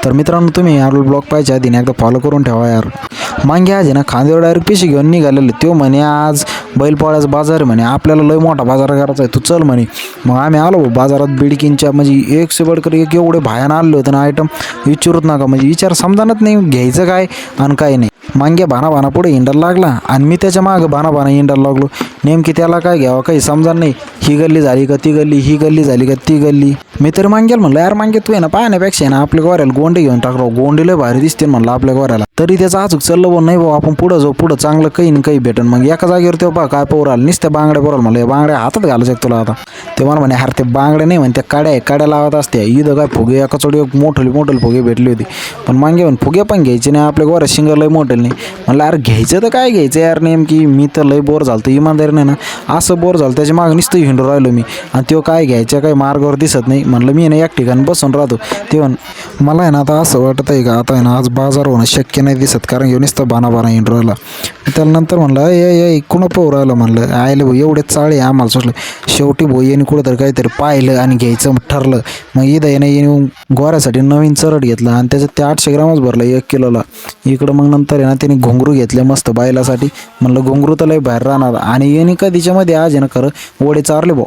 तर मित्रांनो, तुम्ही यार ब्लॉग पाहिजे आधी एकदा फॉलो करून ठेवा यार. मागे आज आहे ना खांद्यावर डायरेक्ट पिशी घेऊन निघालेले. तो म्हणे आज बैलपोळ्याचा बाजार आहे म्हणे, आपल्याला लय मोठा बाजार करायचा आहे, तू चल म्हणे. मग आम्ही आलो बाजारात. बिडकींच्या म्हणजे एक से बडकर एक एवढे भायानं आणले होते ना आयटम, विचारूच नका. म्हणजे विचार समजानच नाही घ्यायचं काय आणि काय नाही. मांगे भाना पुढे हिंडायला लागला आणि मी त्याच्या मागं भाना हिंडायला लागलो. नेमकी त्याला काय घ्यावं काही समजा नाही. ही गल्ली झाली का ती गल्ली, ही गल्ली झाली का ती गल्ली. मी तरी मांगेल म्हणलं, यार मांगे तू आहे ना पाहण्यापेक्षा आहे ना आपल्या गोऱ्याला गोंडे घेऊन टाकलो, गोंडे लय भारी दिसते म्हणलं आपल्या गोऱ्याला. तरी त्याचं अचूक चाललं भाऊ, नाही भाऊ आपण पुढं जाऊ, पुढं चांगलं काही ना काही भेटन. मग एका जागेवर तेव्हा पहा काय पोराल नुसत्या बांगड्या पोराल. म्हणलं या बांगड्या हातात घालायचं तुला आता. ते मला म्हणे, अरे ते बांगड्या नाही म्हणे, त्या काड्या लावत असते इथं काय फुगे एका चोडी मोठे फुगे भेटले होते. पण मांगे म्हणे फुगे पण घ्यायचे नाही, आपल्या गोऱ्या शिंगर लय मोठे नाही. म्हणलं अरे घ्यायचं तर काय घ्यायचं यार, नेमकी मी तर लय बोर झालं इमानदारी नाही ना, असं बोर झालं त्याच्या मागं नुसतं हिंडू राहिलो मी. आणि तो काय घ्यायच्या काही मार्गावर दिसत नाही. म्हणलं मी ना एक ठिकाणी बसून राहतो. ते मला आहे ना आता असं वाटत आहे का आता आहे ना आज बाजार होणं शक्य नाही दिसत, कारण घेऊन नुसतं बाना हिंडू राहिला. त्यानंतर म्हणलं ये कुणं पोहू राहिलं. म्हणलं आयले भाऊ एवढे चाळे आम्हाला सुचलं. शेवटी भाऊ येणे कुठंतरी काहीतरी पाहिलं आणि घ्यायचं ठरलं. मग इथं येणे गोऱ्यासाठी नवीन चरड घेतलं आणि त्याच्यात ते 800 ग्रामच भरलं 1 किलोला. इकडं मग नंतर आहे ना त्याने घुंगरू घेतले मस्त बायलासाठी. म्हणलं घुंगरू तर लय बाहेर राहणार. आणि येणे कधीच्या मध्ये आज आहे ना खरं ओढे चारले भाऊ.